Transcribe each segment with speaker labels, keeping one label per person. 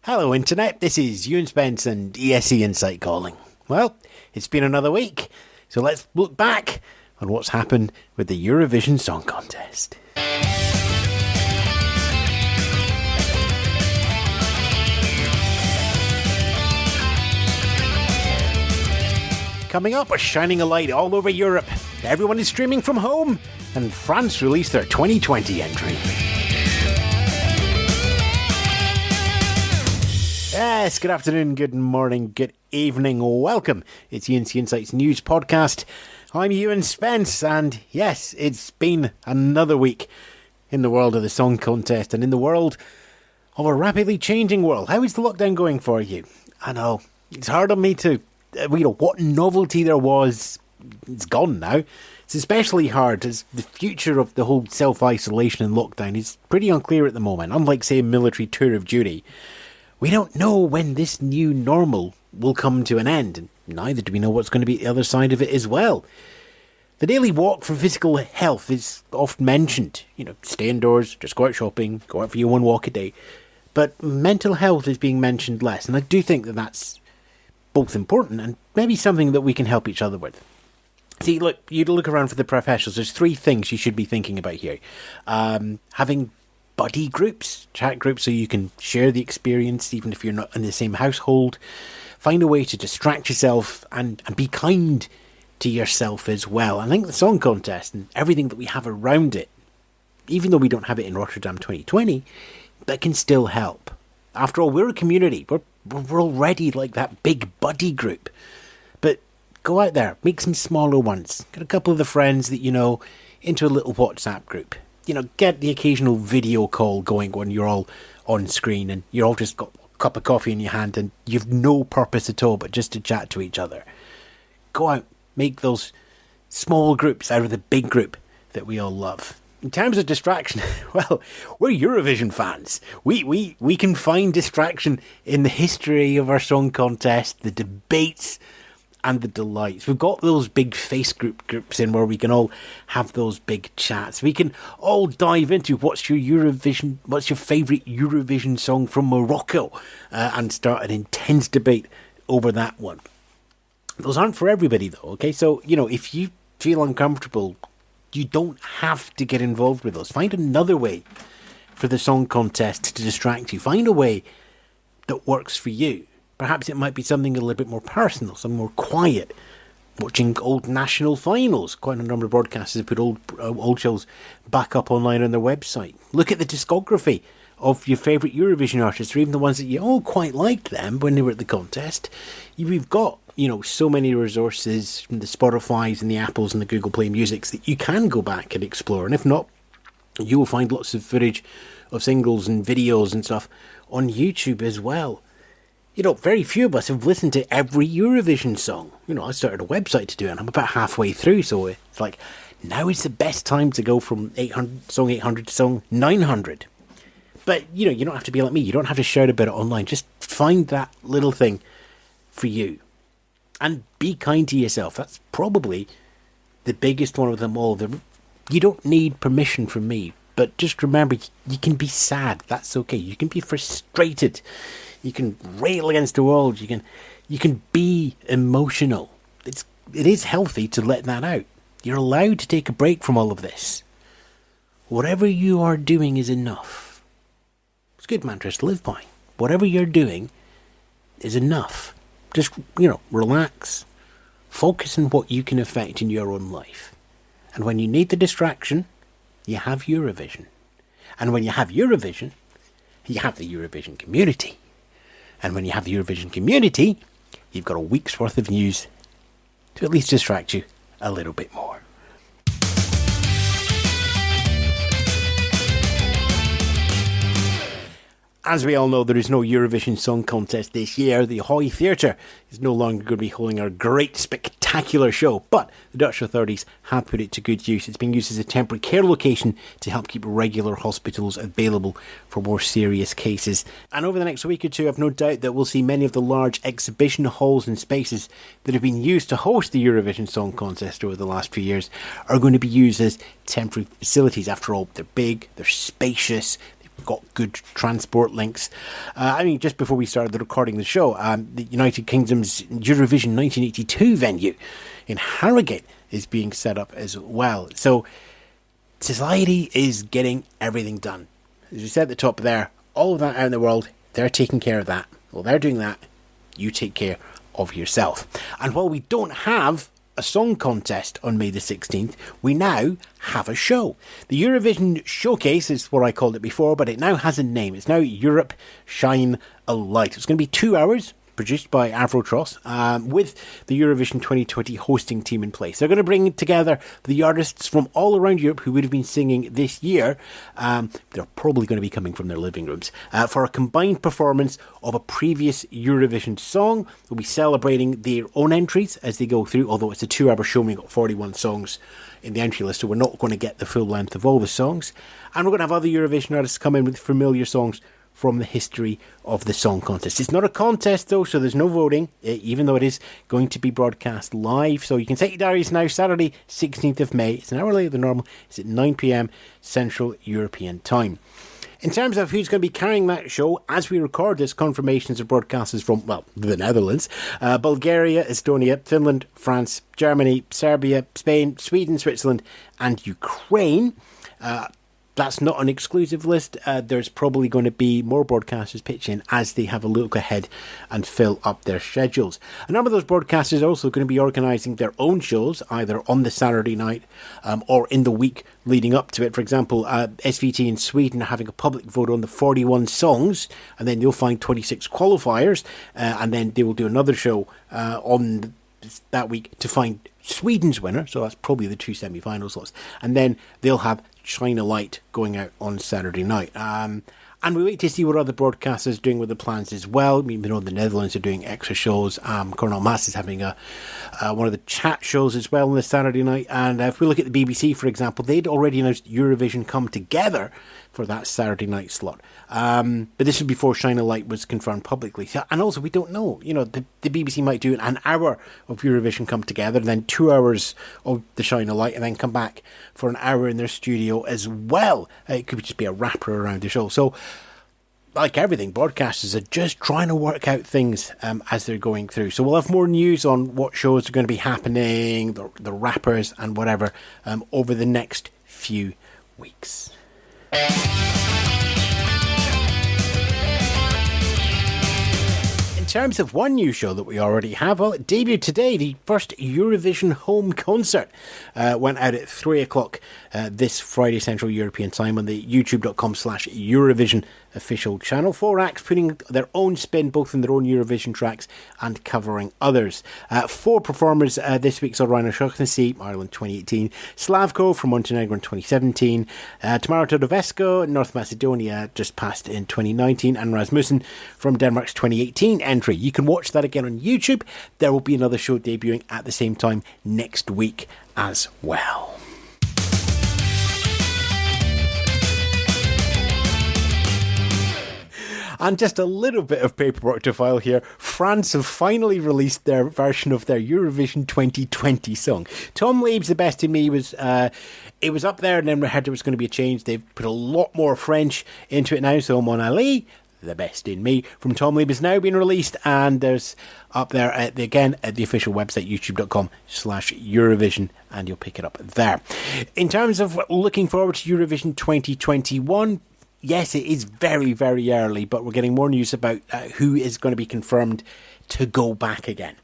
Speaker 1: Hello Internet, this is Ewan Spence and ESE Insight calling. Well, it's been another week, so let's look back on what's happened with the Eurovision Song Contest. Coming up, we're shining a light all over Europe. Everyone is streaming from home, and France released their 2020 entry. Yes, good afternoon, good morning, good evening, welcome. It's ENC Insight's news podcast. I'm Ewan Spence, and yes, it's been another week in the world of the song contest and in the world of a rapidly changing world. How is the lockdown going for you? I know, it's hard on me too. What novelty there was, it's gone now. It's especially hard as the future of the whole self-isolation and lockdown is pretty unclear at the moment. Unlike, say, a military tour of duty, we don't know when this new normal will come to an end, and neither do we know what's going to be the other side of it as well. The daily walk for physical health is often mentioned. Stay indoors, just go out shopping, go out for your one walk a day. But mental health is being mentioned less, and I do think that that's both important and maybe something that we can help each other with. See, look, you look around for the professionals, there's three things you should be thinking about here. Having buddy groups, chat groups, so you can share the experience even if you're not in the same household. Find a way to distract yourself and be kind to yourself as well. I think the song contest and everything that we have around it, even though we don't have it in Rotterdam 2020, that can still help. After all, we're a community. We're already like that big buddy group. But go out there, make some smaller ones. Get a couple of the friends that you know into a little WhatsApp group. Get the occasional video call going when you're all on screen and you're all just got a cup of coffee in your hand and you've no purpose at all but just to chat to each other. Go out, make those small groups out of the big group that we all love. In terms of distraction, well, we're Eurovision fans. We can find distraction in the history of our song contest, the debates and the delights. We've got those big face groups in where we can all have those big chats. We can all dive into what's your favourite Eurovision song from Morocco and start an intense debate over that one. Those aren't for everybody though, okay? So, if you feel uncomfortable, you don't have to get involved with those. Find another way for the song contest to distract you. Find a way that works for you. Perhaps it might be something a little bit more personal, something more quiet. Watching old national finals. Quite a number of broadcasters have put old shows back up online on their website. Look at the discography of your favourite Eurovision artists, or even the ones that you all quite liked them when they were at the contest. We've got, so many resources from the Spotifys and the Apples and the Google Play Musics that you can go back and explore. And if not, you will find lots of footage of singles and videos and stuff on YouTube as well. Very few of us have listened to every Eurovision song. I started a website to do it and I'm about halfway through, so it's like, now is the best time to go from song 800 to song 900. But, you don't have to be like me. You don't have to shout about it online. Just find that little thing for you. And be kind to yourself. That's probably the biggest one of them all. You don't need permission from me. But just remember, you can be sad. That's okay. You can be frustrated. You can rail against the world. You can be emotional. It is healthy to let that out. You're allowed to take a break from all of this. Whatever you are doing is enough. It's good mantras to live by. Whatever you're doing is enough. Just, relax. Focus on what you can affect in your own life. And when you need the distraction, you have Eurovision. And when you have Eurovision, you have the Eurovision community. And when you have the Eurovision community, you've got a week's worth of news to at least distract you a little bit more. As we all know, there is no Eurovision Song Contest this year. The Ahoy Theatre is no longer going to be holding our great, spectacular show, but the Dutch authorities have put it to good use. It's being used as a temporary care location to help keep regular hospitals available for more serious cases. And over the next week or two, I've no doubt that we'll see many of the large exhibition halls and spaces that have been used to host the Eurovision Song Contest over the last few years are going to be used as temporary facilities. After all, they're big, they're spacious, got good transport links. Just before we started recording the show, the United Kingdom's Eurovision 1982 venue in Harrogate is being set up as well. So society is getting everything done. As we said at the top there, all of that out in the world, they're taking care of that. Well, they're doing that. You take care of yourself. And while we don't have a song contest on May the 16th, we now have a show. The Eurovision Showcase is what I called it before, but it now has a name. It's now Europe Shine a Light. It's going to be 2 hours, produced by Avrotross, with the Eurovision 2020 hosting team in place. They're going to bring together the artists from all around Europe who would have been singing this year. They're probably going to be coming from their living rooms for a combined performance of a previous Eurovision song. They'll be celebrating their own entries as they go through, although it's a 2 hour show and we've got 41 songs in the entry list, so we're not going to get the full length of all the songs. And we're going to have other Eurovision artists come in with familiar songs from the history of the song contest. It's not a contest though, so there's no voting, even though it is going to be broadcast live. So you can set your diaries now, Saturday 16th of May. It's an hour later than normal. It's at 9 p.m. Central European Time. In terms of who's going to be carrying that show, as we record this, confirmations of broadcasters from, well, the Netherlands, Bulgaria, Estonia, Finland, France, Germany, Serbia, Spain, Sweden, Switzerland and Ukraine. That's not an exclusive list. There's probably going to be more broadcasters pitch in as they have a look ahead and fill up their schedules. A number of those broadcasters are also going to be organising their own shows, either on the Saturday night or in the week leading up to it. For example, SVT in Sweden are having a public vote on the 41 songs, and then they'll find 26 qualifiers, and then they will do another show on that week to find Sweden's winner, so that's probably the two semi-final slots, and then they'll have Shine a Light going out on Saturday night. And we wait to see what other broadcasters are doing with the plans as well. We know the Netherlands are doing extra shows. Cornel Maas is having one of the chat shows as well on this Saturday night. And if we look at the BBC, for example, they'd already announced Eurovision Come Together for that Saturday night slot. But this was before Shine a Light was confirmed publicly. So, and also, we don't know. You know, the BBC might do an hour of Eurovision Come Together, and then 2 hours of the Shine a Light, and then come back for an hour in their studio as well. It could just be a wrapper around the show. So, like everything, broadcasters are just trying to work out things as they're going through. So we'll have more news on what shows are going to be happening, the wrappers and whatever, over the next few weeks. In terms of one new show that we already have, well, it debuted today. The first Eurovision home concert went out at 3 o'clock this Friday Central European Time on the youtube.com/Eurovision official channel. 4 acts putting their own spin both in their own Eurovision tracks and covering others. 4 performers this week saw Rhino Shocknessy, Ireland 2018, Slavko from Montenegro in 2017, Tamara Todovesco, North Macedonia just passed in 2019, and Rasmussen from Denmark's 2018 entry. You can watch that again on YouTube. There will be another show debuting at the same time next week as well. And just a little bit of paperwork to file here. France have finally released their version of their Eurovision 2020 song. Tom Leaves' The Best in Me was it was up there, and then we heard there was going to be a change. They've put a lot more French into it now. So Mon Ali, The Best in Me from Tom Leaves is now being released, and there's up there again at the official website youtube.com/Eurovision, and you'll pick it up there. In terms of looking forward to Eurovision 2021, yes, it is very, very early, but we're getting more news about who is going to be confirmed to go back again.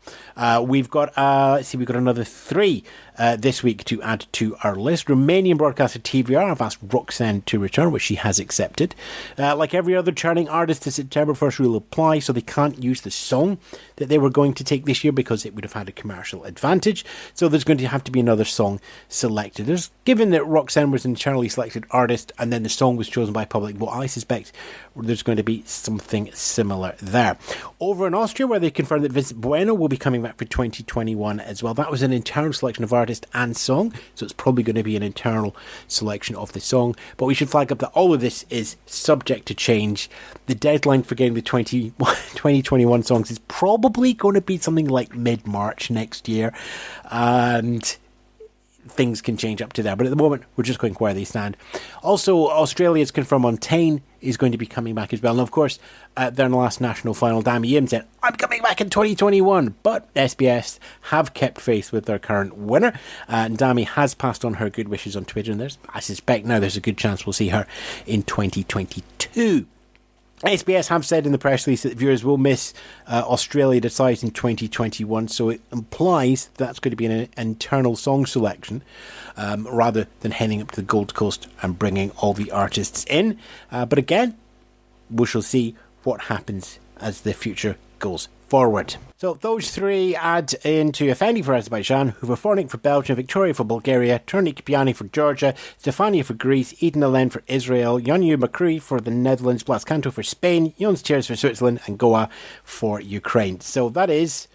Speaker 1: We've got another 3 this week to add to our list. Romanian broadcaster TVR have asked Roxanne to return, which she has accepted. Like every other charting artist, the September 1st rule apply, so they can't use the song that they were going to take this year because it would have had a commercial advantage. So there's going to have to be another song selected. Given that Roxanne was an internally selected artist and then the song was chosen by public vote, I suspect there's going to be something similar there. Over in Austria, where they confirmed that Vincent Bueno will be coming back for 2021 as well. That was an internal selection of artist and song, so it's probably going to be an internal selection of the song. But we should flag up that all of this is subject to change. The deadline for getting the 2021 songs is probably going to be something like mid-March next year. And things can change up to there. But at the moment, we're just going where they stand. Also, Australia's confirmed Montaigne is going to be coming back as well. And of course, their last national final, Dami Yim said, I'm coming back in 2021. But SBS have kept faith with their current winner. And Dami has passed on her good wishes on Twitter. And I suspect now there's a good chance we'll see her in 2022. SBS have said in the press release that viewers will miss Australia Decides in 2021, so it implies that's going to be an internal song selection rather than heading up to the Gold Coast and bringing all the artists in. But again, we shall see what happens as the future goes forward. So those three add into Effendi for Azerbaijan, Huvafornik for Belgium, Victoria for Bulgaria, Turnik Kipiani for Georgia, Stefania for Greece, Eden Alen for Israel, Yonyu Makri for the Netherlands, Blascanto for Spain, Jons Tiers for Switzerland, and Goa for Ukraine. So that is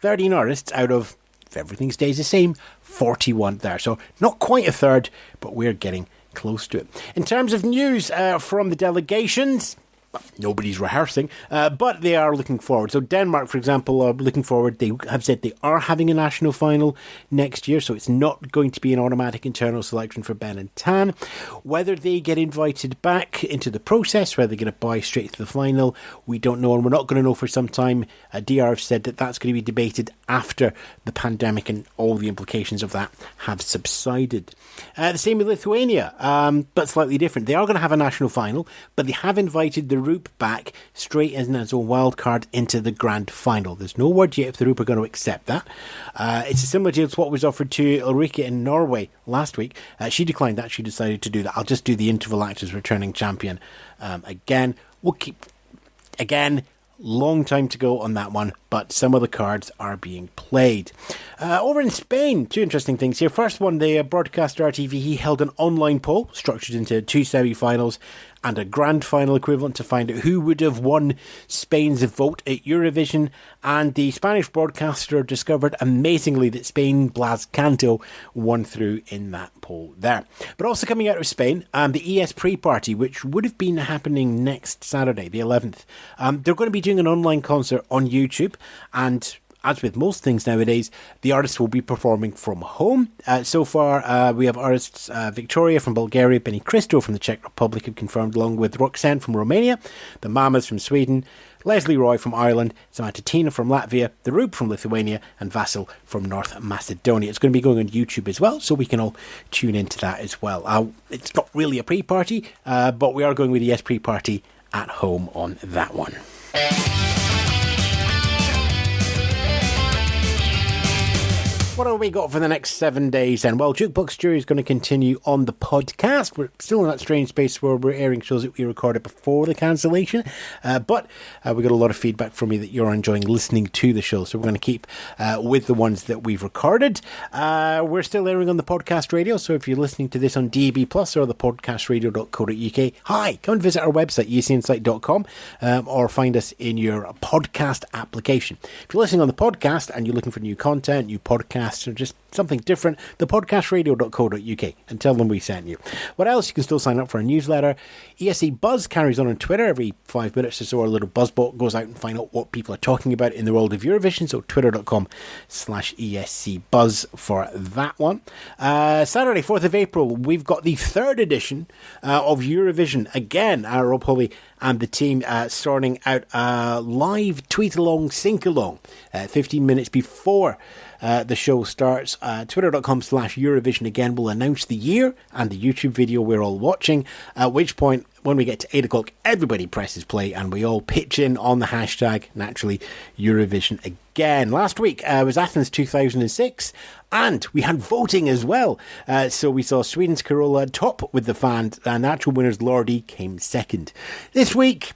Speaker 1: 13 artists out of, if everything stays the same, 41 there. So not quite a third, but we're getting close to it. In terms of news from the delegations, nobody's rehearsing, but they are looking forward. So Denmark, for example, are looking forward. They have said they are having a national final next year, so it's not going to be an automatic internal selection for Ben and Tan. Whether they get invited back into the process, whether they're going to buy straight to the final, we don't know, and we're not going to know for some time. DR have said that that's going to be debated after the pandemic and all the implications of that have subsided. The same with Lithuania, but slightly different. They are going to have a national final, but they have invited the Roop back straight as a wild card into the grand final. There's no word yet if the Roop are going to accept that. It's a similar deal to what was offered to Ulrike in Norway last week. She declined that. She decided to do that. I'll just do the interval act as returning champion. Again, we'll keep... Again, long time to go on that one, but some of the cards are being played. Over in Spain, two interesting things here. First one, the broadcaster RTV, he held an online poll structured into two semi-finals and a grand final equivalent to find out who would have won Spain's vote at Eurovision, and the Spanish broadcaster discovered amazingly that Spain Blas Canto won through in that poll there. But also coming out of Spain, the ES pre-party, which would have been happening next Saturday, the 11th, they're going to be doing an online concert on YouTube, and as with most things nowadays, the artists will be performing from home. So far, we have artists Victoria from Bulgaria, Benny Christo from the Czech Republic have confirmed, along with Roxanne from Romania, the Mamas from Sweden, Leslie Roy from Ireland, Samantha Tina from Latvia, the Roop from Lithuania, and Vasil from North Macedonia. It's going to be going on YouTube as well, so we can all tune into that as well. It's not really a pre-party, but we are going with the Yes pre-party at home on that one. What have we got for the next 7 days then? Well, Jukebox Jury is going to continue on the podcast. We're still in that strange space where we're airing shows that we recorded before the cancellation, but we got a lot of feedback from you that you're enjoying listening to the show, so we're going to keep with the ones that we've recorded. We're still airing on the podcast radio, so if you're listening to this on DAB Plus or the podcastradio.co.uk, hi, come and visit our website, ucinsight.com, or find us in your podcast application. If you're listening on the podcast and you're looking for new content, new podcasts, or just something different, the podcastradio.co.uk, and tell them we sent you. What else? You can still sign up for a newsletter. ESC Buzz carries on Twitter. Every 5 minutes or so, our little buzzbot goes out and find out what people are talking about in the world of Eurovision, so twitter.com/ESC Buzz for that one. Saturday, 4th of April, we've got the third edition of Eurovision. Again, Rob Holly and the team sorting out a live tweet-along, sync-along, 15 minutes before the show starts. Twitter.com/Eurovision again will announce the year and the YouTube video we're all watching, at which point, when we get to 8 o'clock, everybody presses play and we all pitch in on the hashtag, naturally, Eurovision again. Last week was Athens 2006, and we had voting as well. So we saw Sweden's Carola top with the fans, and actual winners Lordi came second. This week,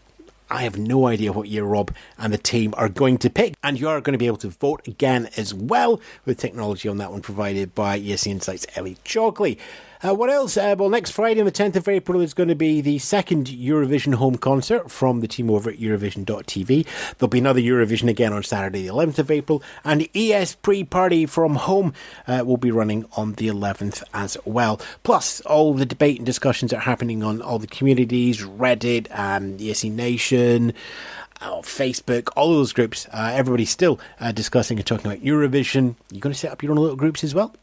Speaker 1: I have no idea what year Rob and the team are going to pick, and you are going to be able to vote again as well, with technology on that one provided by ESC Insight's Ellie Chalkley. What else? Well, next Friday on the 10th of April is going to be the second Eurovision home concert from the team over at Eurovision.tv. There'll be another Eurovision again on Saturday the 11th of April, and the ES pre-party from home will be running on the 11th as well. Plus, all the debate and discussions that are happening on all the communities, Reddit, ESC Nation, Facebook, all of those groups, everybody's still discussing and talking about Eurovision. You're going to set up your own little groups as well?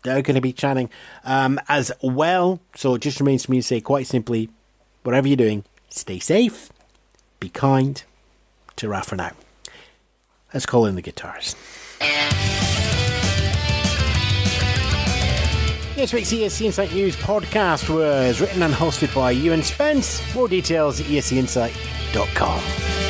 Speaker 1: they're going to be chatting as well. So it just remains for me to say quite simply, whatever you're doing, stay safe, be kind. Ta-ra for now. Let's call in the guitars. This week's ESC Insight News podcast was written and hosted by Ewan Spence. More details at escinsight.com.